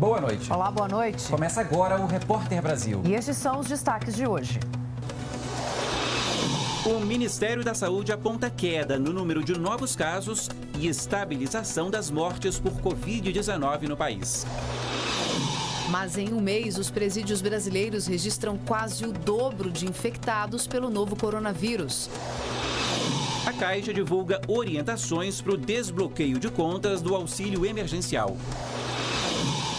boa noite. Olá, boa noite. Começa agora o Repórter Brasil. E estes são os destaques de hoje. O Ministério da Saúde aponta queda no número de novos casos e estabilização das mortes por Covid-19 no país. Mas em um mês, os presídios brasileiros registram quase o dobro de infectados pelo novo coronavírus. A Caixa divulga orientações para o desbloqueio de contas do auxílio emergencial.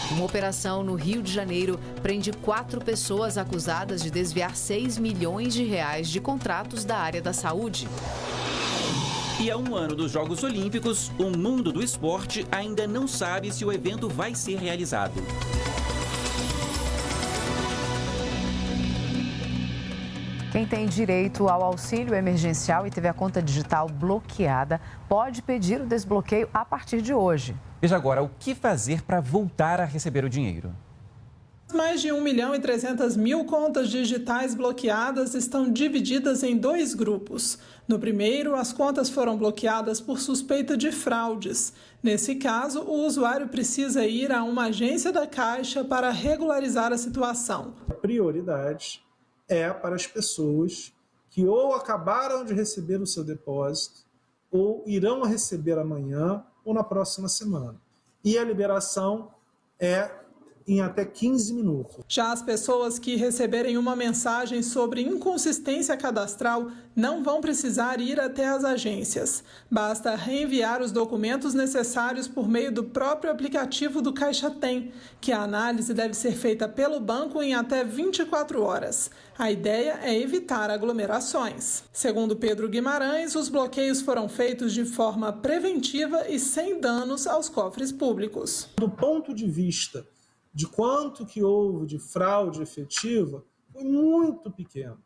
Uma operação no Rio de Janeiro prende 4 pessoas acusadas de desviar 6 milhões de reais de contratos da área da saúde. E a um ano dos Jogos Olímpicos, o mundo do esporte ainda não sabe se o evento vai ser realizado. Quem tem direito ao auxílio emergencial e teve a conta digital bloqueada pode pedir o desbloqueio a partir de hoje. Veja agora o que fazer para voltar a receber o dinheiro. Mais de 1.300.000 contas digitais bloqueadas estão divididas em 2 grupos. No primeiro, as contas foram bloqueadas por suspeita de fraudes. Nesse caso, o usuário precisa ir a uma agência da Caixa para regularizar a situação. A prioridade é para as pessoas que ou acabaram de receber o seu depósito ou irão receber amanhã ou na próxima semana. E a liberação é em até 15 minutos. Já as pessoas que receberem uma mensagem sobre inconsistência cadastral não vão precisar ir até as agências. Basta reenviar os documentos necessários por meio do próprio aplicativo do Caixa Tem, que a análise deve ser feita pelo banco em até 24 horas. A ideia é evitar aglomerações. Segundo Pedro Guimarães, os bloqueios foram feitos de forma preventiva e sem danos aos cofres públicos. Do ponto de vista de quanto que houve de fraude efetiva, foi muito pequeno.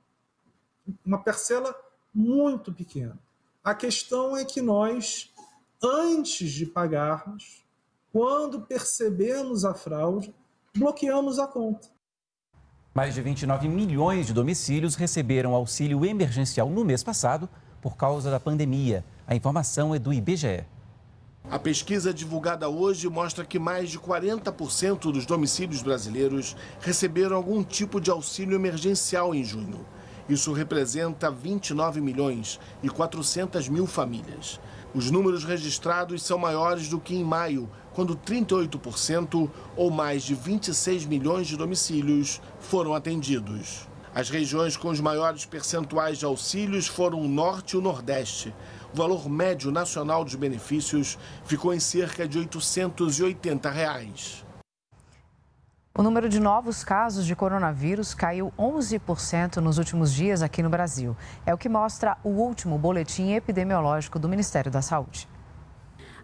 Uma parcela muito pequena. A questão é que nós, antes de pagarmos, quando percebemos a fraude, bloqueamos a conta. Mais de 29 milhões de domicílios receberam auxílio emergencial no mês passado por causa da pandemia. A informação é do IBGE. A pesquisa divulgada hoje mostra que mais de 40% dos domicílios brasileiros receberam algum tipo de auxílio emergencial em junho. Isso representa 29 milhões e 400 mil famílias. Os números registrados são maiores do que em maio, quando 38% ou mais de 26 milhões de domicílios foram atendidos. As regiões com os maiores percentuais de auxílios foram o Norte e o Nordeste. O valor médio nacional dos benefícios ficou em cerca de R$ 880. O número de novos casos de coronavírus caiu 11% nos últimos dias aqui no Brasil. É o que mostra o último boletim epidemiológico do Ministério da Saúde.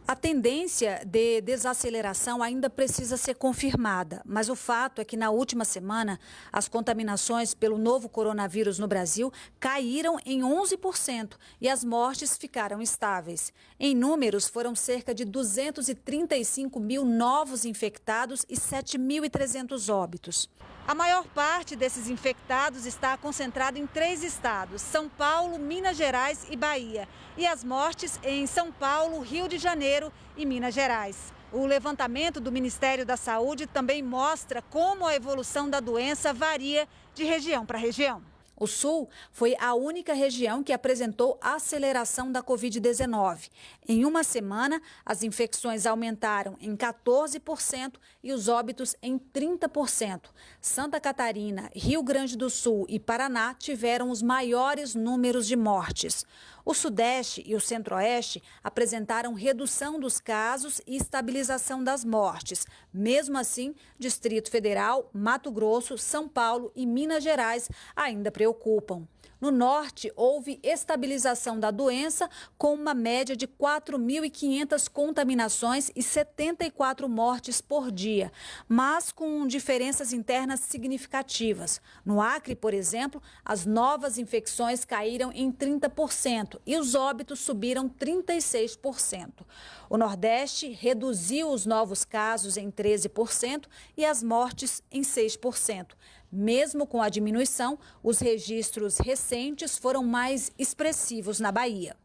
A tendência de desaceleração ainda precisa ser confirmada, mas o fato é que na última semana as contaminações pelo novo coronavírus no Brasil caíram em 11% e as mortes ficaram estáveis. Em números, foram cerca de 235 mil novos infectados e 7.300 óbitos. A maior parte desses infectados está concentrada em 3 estados, São Paulo, Minas Gerais e Bahia. E as mortes em São Paulo, Rio de Janeiro e Minas Gerais. O levantamento do Ministério da Saúde também mostra como a evolução da doença varia de região para região. O Sul foi a única região que apresentou aceleração da Covid-19. Em uma semana, as infecções aumentaram em 14% e os óbitos em 30%. Santa Catarina, Rio Grande do Sul e Paraná tiveram os maiores números de mortes. O Sudeste e o Centro-Oeste apresentaram redução dos casos e estabilização das mortes. Mesmo assim, Distrito Federal, Mato Grosso, São Paulo e Minas Gerais ainda preocupam. No Norte, houve estabilização da doença, com uma média de 4.500 contaminações e 74 mortes por dia, mas com diferenças internas significativas. No Acre, por exemplo, as novas infecções caíram em 30% e os óbitos subiram 36%. O Nordeste reduziu os novos casos em 13% e as mortes em 6%. Mesmo com a diminuição, os registros recentes foram mais expressivos na Bahia.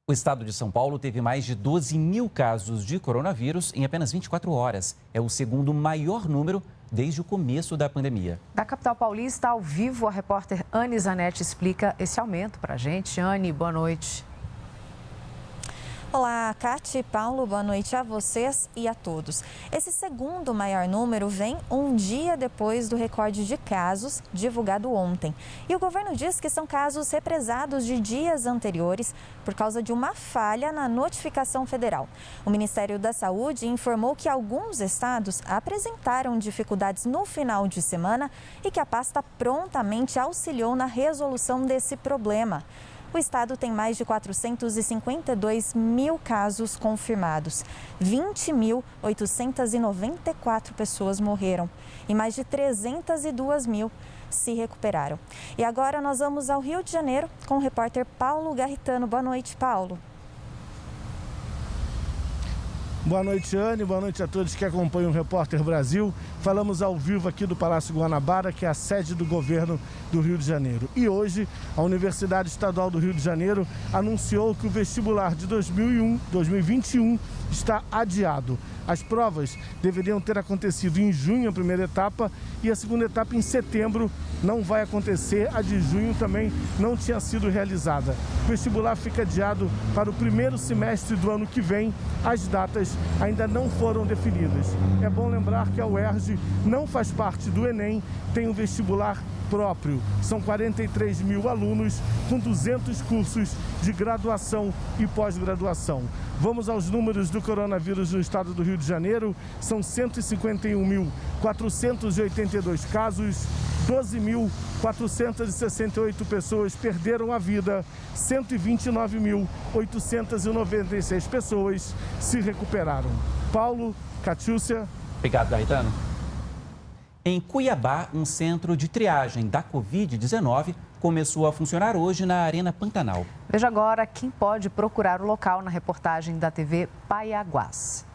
O estado de São Paulo teve mais de 12 mil casos de coronavírus em apenas 24 horas. É o segundo maior número desde o começo da pandemia. Da capital paulista, ao vivo, a repórter Anne Zanetti explica esse aumento para a gente. Anne, boa noite. Olá, Cátia e Paulo, boa noite a vocês e a todos. Esse segundo maior número vem um dia depois do recorde de casos divulgado ontem. E o governo diz que são casos represados de dias anteriores por causa de uma falha na notificação federal. O Ministério da Saúde informou que alguns estados apresentaram dificuldades no final de semana e que a pasta prontamente auxiliou na resolução desse problema. O estado tem mais de 452 mil casos confirmados, 20.894 pessoas morreram e mais de 302 mil se recuperaram. E agora nós vamos ao Rio de Janeiro com o repórter Paulo Garritano. Boa noite, Paulo. Boa noite, Anne. Boa noite a todos que acompanham o Repórter Brasil. Falamos ao vivo aqui do Palácio Guanabara, que é a sede do governo do Rio de Janeiro. E hoje, a Universidade Estadual do Rio de Janeiro anunciou que o vestibular de 2021 está adiado. As provas deveriam ter acontecido em junho, a primeira etapa, e a segunda etapa em setembro não vai acontecer. A de junho também não tinha sido realizada. O vestibular fica adiado para o primeiro semestre do ano que vem. As datas ainda não foram definidas. É bom lembrar que a UERJ não faz parte do Enem, tem um vestibular próprio. São 43 mil alunos com 200 cursos de graduação e pós-graduação. Vamos aos números do coronavírus no estado do Rio de Janeiro. São 151.482 casos, 12.468 pessoas perderam a vida, 129.896 pessoas se recuperaram. Paulo, Catiúcia. Obrigado, Garritano. Em Cuiabá, um centro de triagem da Covid-19 começou a funcionar hoje na Arena Pantanal. Veja agora quem pode procurar o local na reportagem da TV Paiaguás.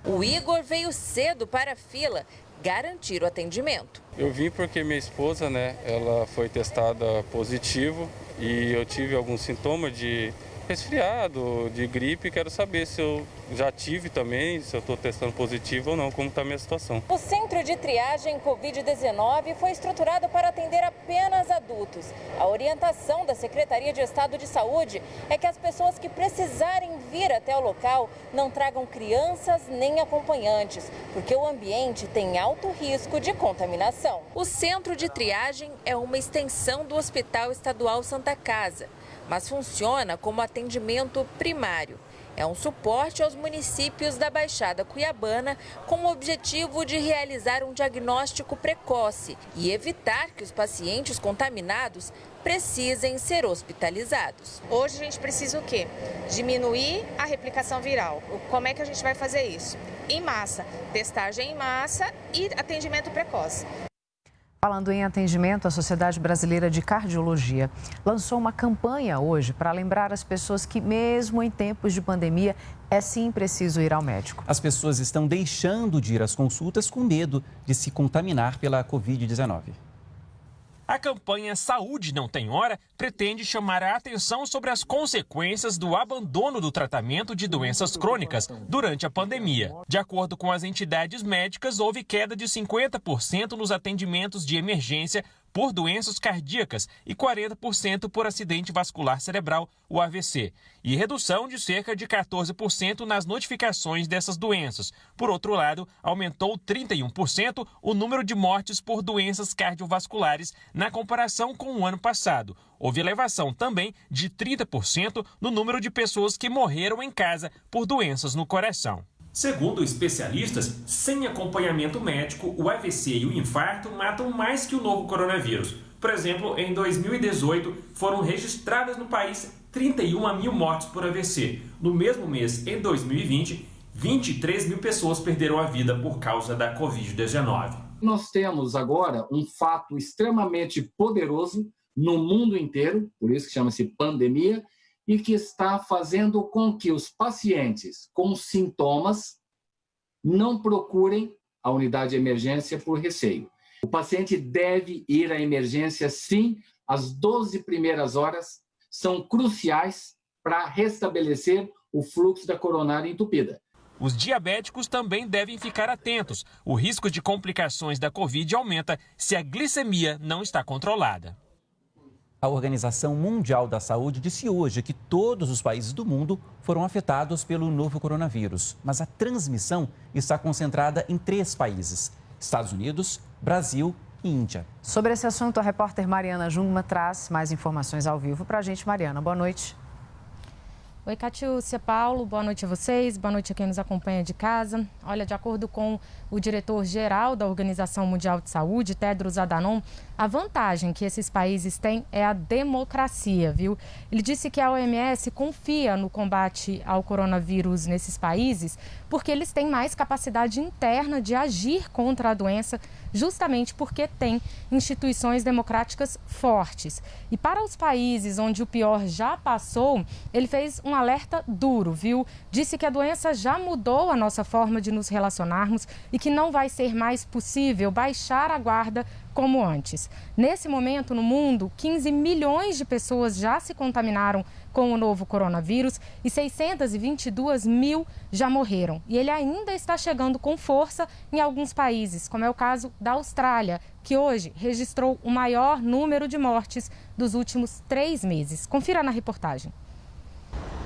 O Igor veio cedo para a fila garantir o atendimento. Eu vim porque minha esposa, ela foi testada positivo e eu tive alguns sintomas de resfriado, de gripe. Quero saber se eu já tive também, se eu estou testando positivo ou não, como está a minha situação. O centro de triagem Covid-19 foi estruturado para atender apenas adultos. A orientação da Secretaria de Estado de Saúde é que as pessoas que precisarem vir até o local não tragam crianças nem acompanhantes, porque o ambiente tem alto risco de contaminação. O centro de triagem é uma extensão do Hospital Estadual Santa Casa, mas funciona como atendimento primário. É um suporte aos municípios da Baixada Cuiabana com o objetivo de realizar um diagnóstico precoce e evitar que os pacientes contaminados precisem ser hospitalizados. Hoje a gente precisa o quê? Diminuir a replicação viral. Como é que a gente vai fazer isso? Em massa, testagem em massa e atendimento precoce. Falando em atendimento, a Sociedade Brasileira de Cardiologia lançou uma campanha hoje para lembrar as pessoas que, mesmo em tempos de pandemia, é sim preciso ir ao médico. As pessoas estão deixando de ir às consultas com medo de se contaminar pela Covid-19. A campanha Saúde Não Tem Hora pretende chamar a atenção sobre as consequências do abandono do tratamento de doenças crônicas durante a pandemia. De acordo com as entidades médicas, houve queda de 50% nos atendimentos de emergência por doenças cardíacas e 40% por acidente vascular cerebral, o AVC, e redução de cerca de 14% nas notificações dessas doenças. Por outro lado, aumentou 31% o número de mortes por doenças cardiovasculares na comparação com o ano passado. Houve elevação também de 30% no número de pessoas que morreram em casa por doenças no coração. Segundo especialistas, sem acompanhamento médico, o AVC e o infarto matam mais que o novo coronavírus. Por exemplo, em 2018, foram registradas no país 31 mil mortes por AVC. No mesmo mês, em 2020, 23 mil pessoas perderam a vida por causa da Covid-19. Nós temos agora um fato extremamente poderoso no mundo inteiro, por isso que chama-se pandemia, e que está fazendo com que os pacientes com sintomas não procurem a unidade de emergência por receio. O paciente deve ir à emergência, sim. As 12 primeiras horas são cruciais para restabelecer o fluxo da coronária entupida. Os diabéticos também devem ficar atentos. O risco de complicações da Covid aumenta se a glicemia não está controlada. A Organização Mundial da Saúde disse hoje que todos os países do mundo foram afetados pelo novo coronavírus, mas a transmissão está concentrada em 3 países: Estados Unidos, Brasil e Índia. Sobre esse assunto, a repórter Mariana Jungmann traz mais informações ao vivo para a gente. Mariana, boa noite. Oi, Catiúcia, Paulo, boa noite a vocês, boa noite a quem nos acompanha de casa. Olha, de acordo com o diretor-geral da Organização Mundial de Saúde, Tedros Adhanom, a vantagem que esses países têm é a democracia, viu? Ele disse que a OMS confia no combate ao coronavírus nesses países porque eles têm mais capacidade interna de agir contra a doença, justamente porque têm instituições democráticas fortes. E para os países onde o pior já passou, ele fez um alerta duro, viu? Disse que a doença já mudou a nossa forma de nos relacionarmos e que não vai ser mais possível baixar a guarda como antes. Nesse momento, no mundo, 15 milhões de pessoas já se contaminaram com o novo coronavírus e 622 mil já morreram. E ele ainda está chegando com força em alguns países, como é o caso da Austrália, que hoje registrou o maior número de mortes dos últimos 3 meses. Confira na reportagem.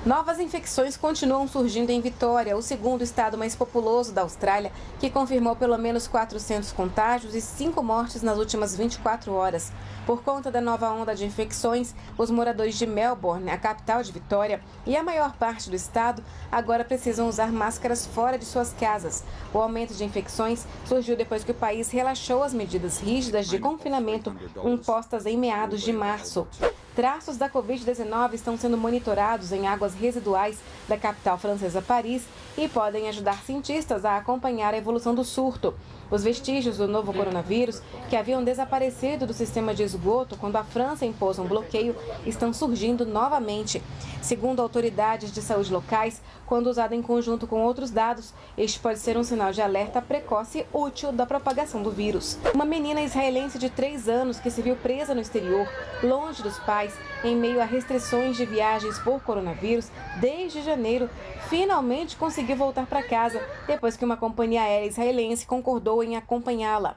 Novas infecções continuam surgindo em Vitória, o segundo estado mais populoso da Austrália, que confirmou pelo menos 400 contágios e 5 mortes nas últimas 24 horas. Por conta da nova onda de infecções, os moradores de Melbourne, a capital de Vitória, e a maior parte do estado agora precisam usar máscaras fora de suas casas. O aumento de infecções surgiu depois que o país relaxou as medidas rígidas de confinamento impostas em meados de março. Traços da Covid-19 estão sendo monitorados em águas residuais da capital francesa Paris e podem ajudar cientistas a acompanhar a evolução do surto. Os vestígios do novo coronavírus, que haviam desaparecido do sistema de esgoto quando a França impôs um bloqueio, estão surgindo novamente. Segundo autoridades de saúde locais, quando usado em conjunto com outros dados, este pode ser um sinal de alerta precoce útil da propagação do vírus. Uma menina israelense de 3 anos que se viu presa no exterior, longe dos pais, em meio a restrições de viagens por coronavírus, desde janeiro, finalmente conseguiu voltar para casa depois que uma companhia aérea israelense concordou em acompanhá-la.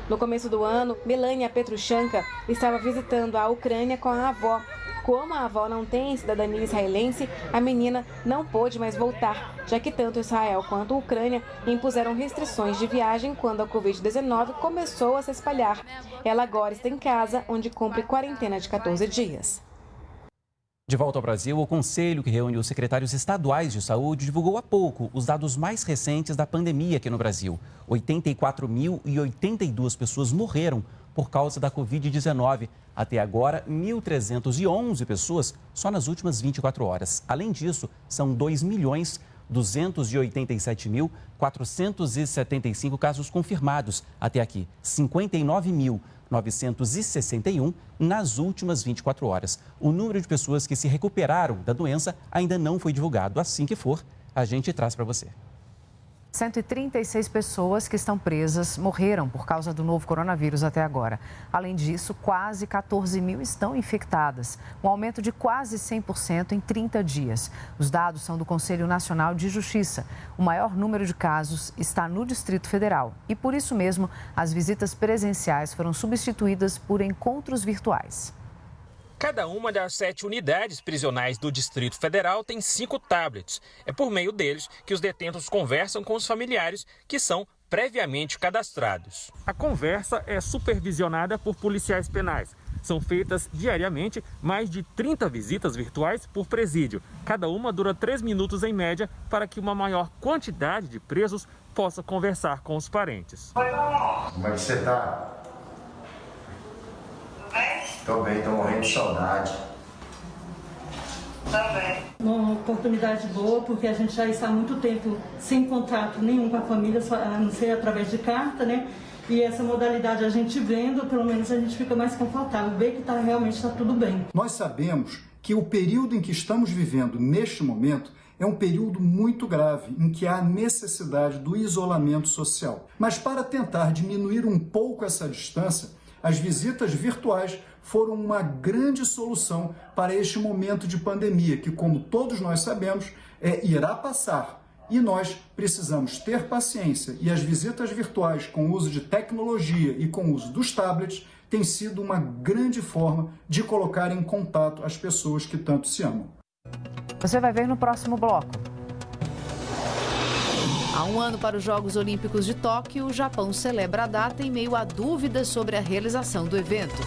No começo do ano, Melania Petrushenko estava visitando a Ucrânia com a avó. Como a avó não tem cidadania israelense, a menina não pôde mais voltar, já que tanto Israel quanto a Ucrânia impuseram restrições de viagem quando a Covid-19 começou a se espalhar. Ela agora está em casa, onde cumpre quarentena de 14 dias. De volta ao Brasil, o conselho que reúne os secretários estaduais de saúde divulgou há pouco os dados mais recentes da pandemia aqui no Brasil. 84.082 pessoas morreram por causa da Covid-19. Até agora, 1.311 pessoas só nas últimas 24 horas. Além disso, são 2.287.475 casos confirmados. Até aqui, 59.961 nas últimas 24 horas. O número de pessoas que se recuperaram da doença ainda não foi divulgado. Assim que for, a gente traz para você. 136 pessoas que estão presas morreram por causa do novo coronavírus até agora. Além disso, quase 14 mil estão infectadas, um aumento de quase 100% em 30 dias. Os dados são do Conselho Nacional de Justiça. O maior número de casos está no Distrito Federal e, por isso mesmo, as visitas presenciais foram substituídas por encontros virtuais. Cada uma das 7 unidades prisionais do Distrito Federal tem 5 tablets. É por meio deles que os detentos conversam com os familiares que são previamente cadastrados. A conversa é supervisionada por policiais penais. São feitas diariamente mais de 30 visitas virtuais por presídio. Cada uma dura 3 minutos em média para que uma maior quantidade de presos possa conversar com os parentes. Como é que você está? Tô bem, tô morrendo de saudade. Tá bem. Uma oportunidade boa, porque a gente já está há muito tempo sem contato nenhum com a família, a não ser através de carta, né? E essa modalidade a gente vendo, pelo menos a gente fica mais confortável, ver que realmente está tudo bem. Nós sabemos que o período em que estamos vivendo neste momento é um período muito grave, em que há necessidade do isolamento social. Mas para tentar diminuir um pouco essa distância, As visitas virtuais foram uma grande solução para este momento de pandemia, que, como todos nós sabemos, irá passar. E nós precisamos ter paciência. E as visitas virtuais, com o uso de tecnologia e com o uso dos tablets, tem sido uma grande forma de colocar em contato as pessoas que tanto se amam. Você vai ver no próximo bloco. Há um ano para os Jogos Olímpicos de Tóquio, o Japão celebra a data em meio a dúvidas sobre a realização do evento.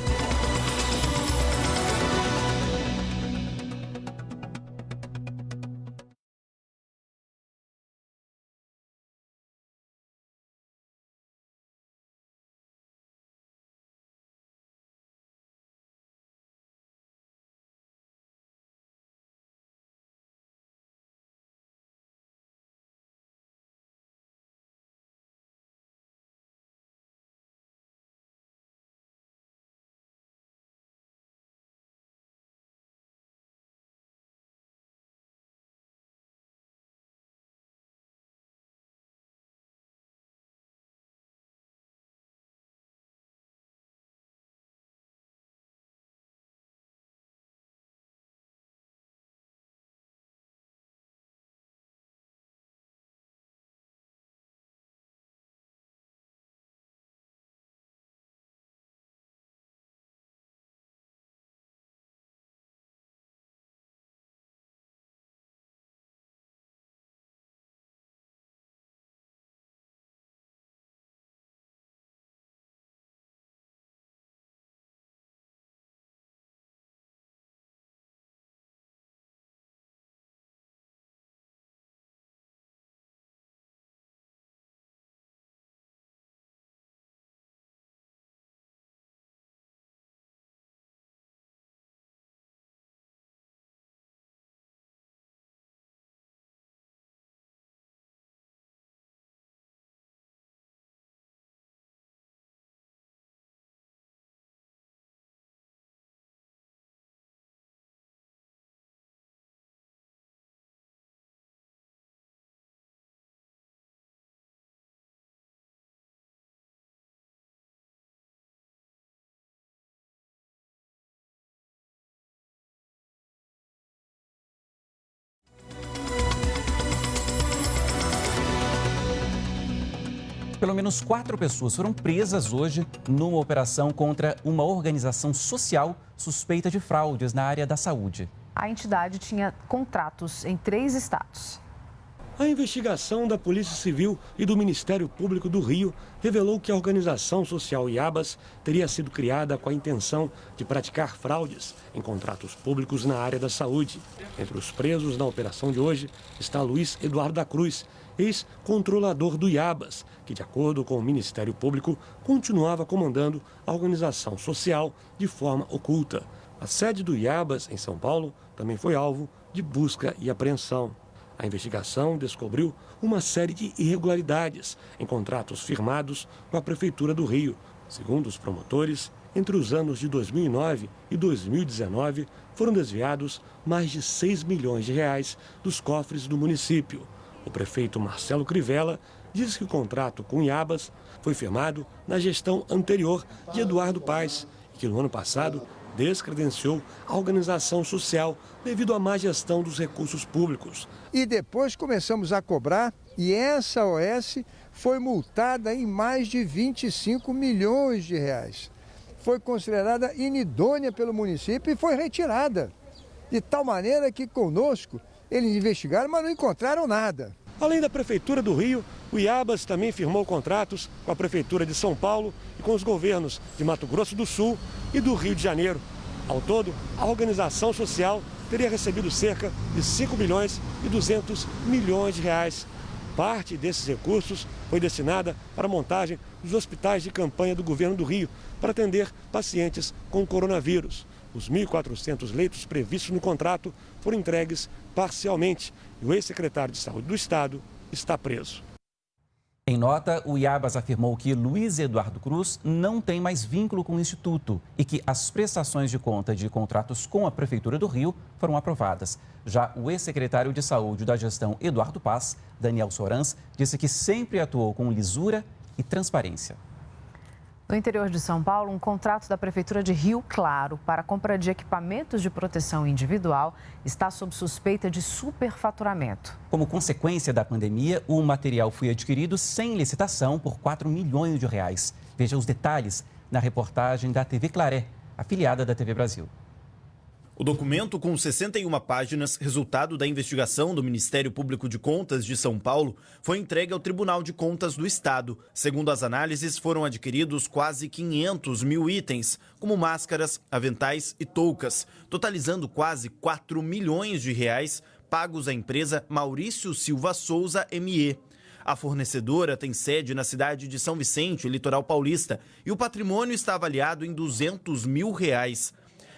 Pelo menos 4 pessoas foram presas hoje numa operação contra uma organização social suspeita de fraudes na área da saúde. A entidade tinha contratos em 3 estados. A investigação da Polícia Civil e do Ministério Público do Rio revelou que a organização social IABAS teria sido criada com a intenção de praticar fraudes em contratos públicos na área da saúde. Entre os presos na operação de hoje está Luiz Eduardo da Cruz, ex-controlador do IABAS, que, de acordo com o Ministério Público, continuava comandando a organização social de forma oculta. A sede do IABAS, em São Paulo, também foi alvo de busca e apreensão. A investigação descobriu uma série de irregularidades em contratos firmados com a Prefeitura do Rio. Segundo os promotores, entre os anos de 2009 e 2019, foram desviados mais de 6 milhões de reais dos cofres do município. O prefeito Marcelo Crivella diz que o contrato com IABAS foi firmado na gestão anterior de Eduardo Paes e que no ano passado descredenciou a organização social devido à má gestão dos recursos públicos. E depois começamos a cobrar e essa OS foi multada em mais de 25 milhões de reais. Foi considerada inidônea pelo município e foi retirada. De tal maneira que conosco eles investigaram, mas não encontraram nada. Além da Prefeitura do Rio, o IABAS também firmou contratos com a Prefeitura de São Paulo e com os governos de Mato Grosso do Sul e do Rio de Janeiro. Ao todo, a organização social teria recebido cerca de 5 milhões e 200 milhões de reais. Parte desses recursos foi destinada para a montagem dos hospitais de campanha do governo do Rio para atender pacientes com coronavírus. Os 1.400 leitos previstos no contrato foram entregues parcialmente e o ex-secretário de Saúde do Estado está preso. Em nota, o IABAS afirmou que Luiz Eduardo Cruz não tem mais vínculo com o Instituto e que as prestações de conta de contratos com a Prefeitura do Rio foram aprovadas. Já o ex-secretário de Saúde da gestão Eduardo Paes, Daniel Sorans, disse que sempre atuou com lisura e transparência. No interior de São Paulo, um contrato da Prefeitura de Rio Claro para a compra de equipamentos de proteção individual está sob suspeita de superfaturamento. Como consequência da pandemia, o material foi adquirido sem licitação por R$4 milhões. Veja os detalhes na reportagem da TV Claré, afiliada da TV Brasil. O documento, com 61 páginas, resultado da investigação do Ministério Público de Contas de São Paulo, foi entregue ao Tribunal de Contas do Estado. Segundo as análises, foram adquiridos quase 500 mil itens, como máscaras, aventais e toucas, totalizando quase R$4 milhões pagos à empresa Maurício Silva Souza ME. A fornecedora tem sede na cidade de São Vicente, litoral paulista, e o patrimônio está avaliado em R$200 mil.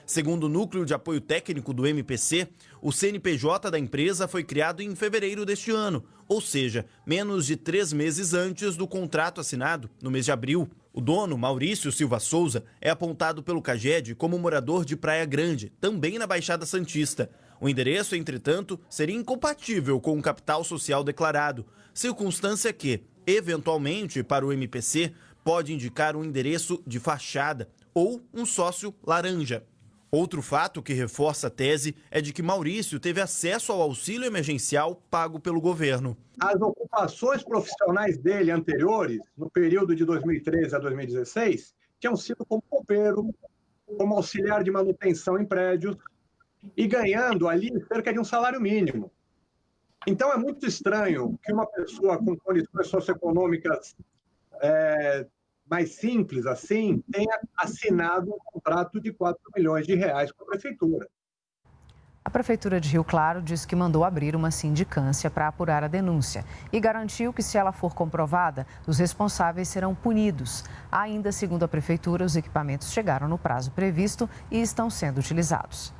Segundo o Núcleo de Apoio Técnico do MPC, o CNPJ da empresa foi criado em fevereiro deste ano, ou seja, menos de 3 meses antes do contrato assinado, no mês de abril. O dono, Maurício Silva Souza, é apontado pelo CAGED como morador de Praia Grande, também na Baixada Santista. O endereço, entretanto, seria incompatível com o capital social declarado, circunstância que, eventualmente, para o MPC, pode indicar um endereço de fachada ou um sócio laranja. Outro fato que reforça a tese é de que Maurício teve acesso ao auxílio emergencial pago pelo governo. As ocupações profissionais dele anteriores, no período de 2013 a 2016, tinham sido como copeiro, como auxiliar de manutenção em prédios e ganhando ali cerca de um salário mínimo. Então é muito estranho que uma pessoa com condições socioeconômicas mais simples assim, tenha assinado um contrato de R$4 milhões com a Prefeitura. A Prefeitura de Rio Claro diz que mandou abrir uma sindicância para apurar a denúncia e garantiu que, se ela for comprovada, os responsáveis serão punidos. Ainda, segundo a Prefeitura, os equipamentos chegaram no prazo previsto e estão sendo utilizados.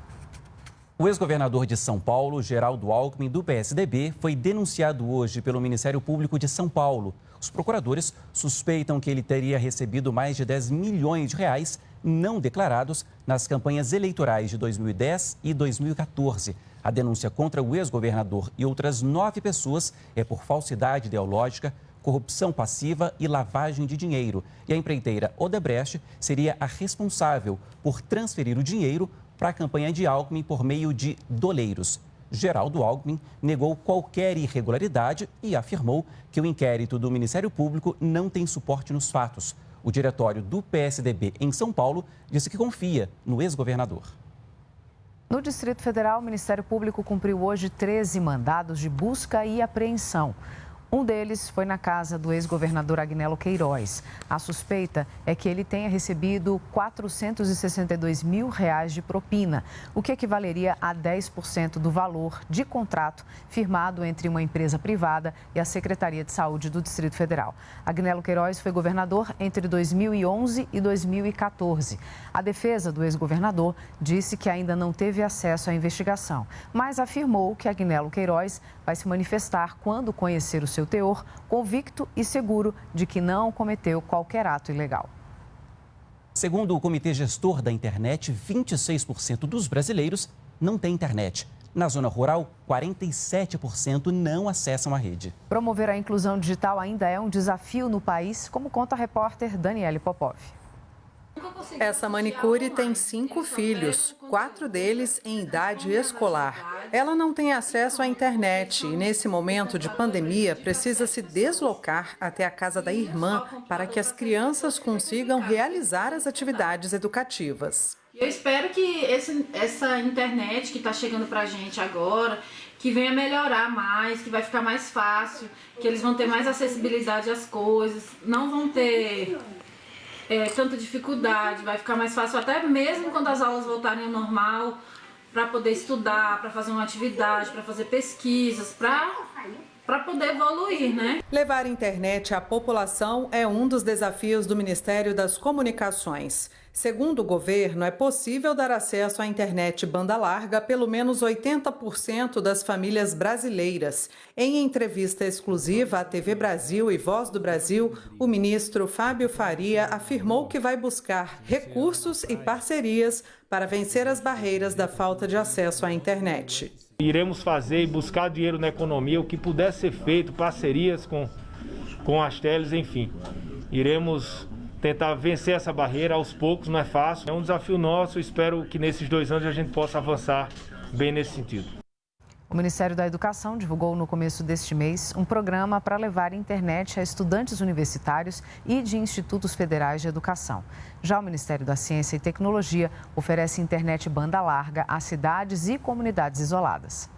O ex-governador de São Paulo, Geraldo Alckmin, do PSDB, foi denunciado hoje pelo Ministério Público de São Paulo. Os procuradores suspeitam que ele teria recebido mais de R$10 milhões não declarados nas campanhas eleitorais de 2010 e 2014. A denúncia contra o ex-governador e outras 9 pessoas é por falsidade ideológica, corrupção passiva e lavagem de dinheiro. E a empreiteira Odebrecht seria a responsável por transferir o dinheiro para a campanha de Alckmin por meio de doleiros. Geraldo Alckmin negou qualquer irregularidade e afirmou que o inquérito do Ministério Público não tem suporte nos fatos. O diretório do PSDB em São Paulo disse que confia no ex-governador. No Distrito Federal, o Ministério Público cumpriu hoje 13 mandados de busca e apreensão. Um deles foi na casa do ex-governador Agnello Queiroz. A suspeita é que ele tenha recebido R$462 mil de propina, o que equivaleria a 10% do valor de contrato firmado entre uma empresa privada e a Secretaria de Saúde do Distrito Federal. Agnello Queiroz foi governador entre 2011 e 2014. A defesa do ex-governador disse que ainda não teve acesso à investigação, mas afirmou que Agnello Queiroz vai se manifestar quando conhecer o seu teor, convicto e seguro de que não cometeu qualquer ato ilegal. Segundo o Comitê Gestor da Internet, 26% dos brasileiros não têm internet. Na zona rural, 47% não acessam a rede. Promover a inclusão digital ainda é um desafio no país, como conta a repórter Daniele Popov. Essa manicure tem 5 filhos, 4 deles em idade escolar. Ela não tem acesso à internet e, nesse momento de pandemia, precisa se deslocar até a casa da irmã para que as crianças consigam realizar as atividades educativas. Eu espero que essa internet que está chegando para a gente agora, que venha melhorar mais, que vai ficar mais fácil, que eles vão ter mais acessibilidade às coisas, não vão ter tanta dificuldade, vai ficar mais fácil até mesmo quando as aulas voltarem ao normal, para poder estudar, para fazer uma atividade, para fazer pesquisas, para poder evoluir, né? Levar internet à população é um dos desafios do Ministério das Comunicações. Segundo o governo, é possível dar acesso à internet banda larga a pelo menos 80% das famílias brasileiras. Em entrevista exclusiva à TV Brasil e Voz do Brasil, o ministro Fábio Faria afirmou que vai buscar recursos e parcerias para vencer as barreiras da falta de acesso à internet. Iremos fazer e buscar dinheiro na economia, o que puder ser feito, parcerias com as teles, enfim. Iremos tentar vencer essa barreira aos poucos, não é fácil. É um desafio nosso, espero que nesses 2 anos a gente possa avançar bem nesse sentido. O Ministério da Educação divulgou no começo deste mês um programa para levar internet a estudantes universitários e de institutos federais de educação. Já o Ministério da Ciência e Tecnologia oferece internet banda larga a cidades e comunidades isoladas.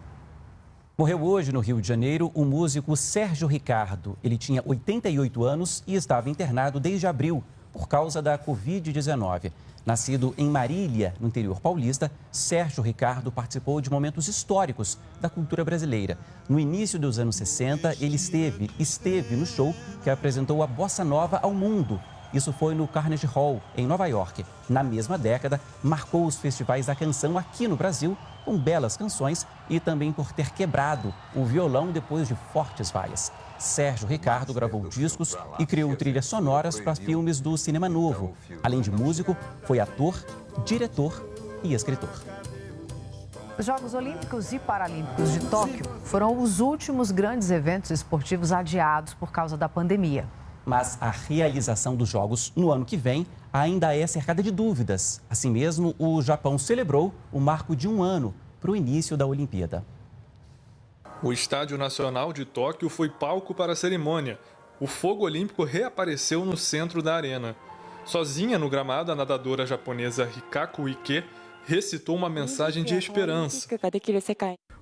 Morreu hoje no Rio de Janeiro o músico Sérgio Ricardo. Ele tinha 88 anos e estava internado desde abril por causa da Covid-19. Nascido em Marília, no interior paulista, Sérgio Ricardo participou de momentos históricos da cultura brasileira. No início dos anos 60, ele esteve no show que apresentou a bossa nova ao mundo. Isso foi no Carnegie Hall, em Nova York. Na mesma década, marcou os festivais da canção aqui no Brasil, com belas canções e também por ter quebrado o violão depois de fortes vaias. Sérgio Ricardo gravou discos e criou trilhas sonoras para filmes do Cinema Novo. Além de músico, foi ator, diretor e escritor. Os Jogos Olímpicos e Paralímpicos de Tóquio foram os últimos grandes eventos esportivos adiados por causa da pandemia. Mas a realização dos Jogos no ano que vem ainda é cercada de dúvidas. Assim mesmo, o Japão celebrou o marco de 1 ano para o início da Olimpíada. O Estádio Nacional de Tóquio foi palco para a cerimônia. O fogo olímpico reapareceu no centro da arena. Sozinha no gramado, a nadadora japonesa Hikaku Ike recitou uma mensagem de esperança.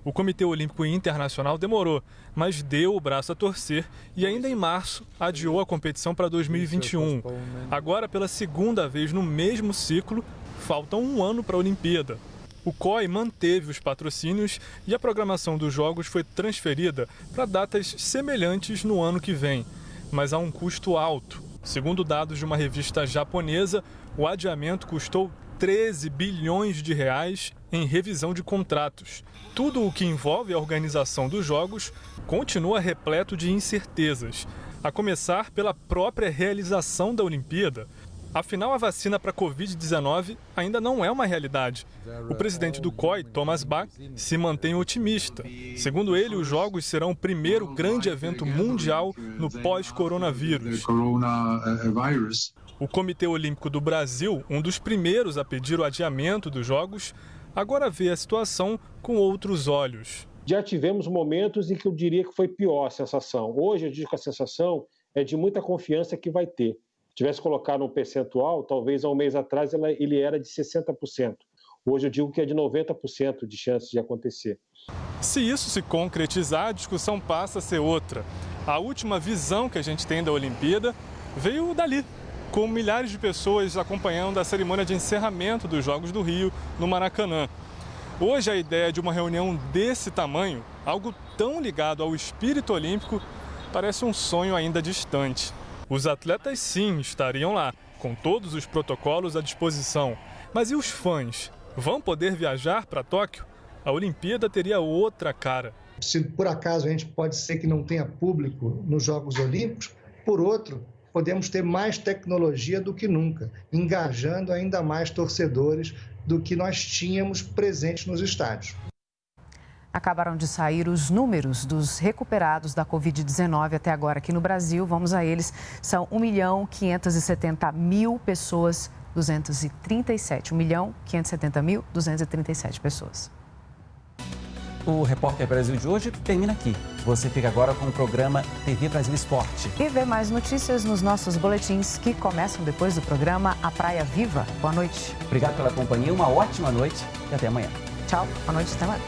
O Comitê Olímpico Internacional demorou, mas deu o braço a torcer e ainda em março adiou a competição para 2021. Agora, pela segunda vez no mesmo ciclo, falta 1 ano para a Olimpíada. O COI manteve os patrocínios e a programação dos Jogos foi transferida para datas semelhantes no ano que vem, mas a um custo alto. Segundo dados de uma revista japonesa, o adiamento custou 13 bilhões de reais em revisão de contratos. Tudo o que envolve a organização dos Jogos continua repleto de incertezas, a começar pela própria realização da Olimpíada. Afinal, a vacina para a Covid-19 ainda não é uma realidade. O presidente do COI, Thomas Bach, se mantém otimista. Segundo ele, os Jogos serão o primeiro grande evento mundial no pós-coronavírus. O Comitê Olímpico do Brasil, um dos primeiros a pedir o adiamento dos Jogos, agora vê a situação com outros olhos. Já tivemos momentos em que eu diria que foi pior a sensação. Hoje eu digo que a sensação é de muita confiança que vai ter. Se tivesse colocado um percentual, talvez há um mês atrás ele era de 60%. Hoje eu digo que é de 90% de chance de acontecer. Se isso se concretizar, a discussão passa a ser outra. A última visão que a gente tem da Olimpíada veio dali, com milhares de pessoas acompanhando a cerimônia de encerramento dos Jogos do Rio, no Maracanã. Hoje a ideia de uma reunião desse tamanho, algo tão ligado ao espírito olímpico, parece um sonho ainda distante. Os atletas sim estariam lá, com todos os protocolos à disposição. Mas e os fãs? Vão poder viajar para Tóquio? A Olimpíada teria outra cara. Se por acaso a gente pode ser que não tenha público nos Jogos Olímpicos, por outro, podemos ter mais tecnologia do que nunca, engajando ainda mais torcedores do que nós tínhamos presentes nos estádios. Acabaram de sair os números dos recuperados da Covid-19 até agora aqui no Brasil. Vamos a eles. São 1.570.000 pessoas, 237. 1.570.237 pessoas. O Repórter Brasil de hoje termina aqui. Você fica agora com o programa TV Brasil Esporte. E vê mais notícias nos nossos boletins que começam depois do programa A Praia Viva. Boa noite. Obrigado pela companhia, uma ótima noite e até amanhã. Tchau, boa noite, até amanhã.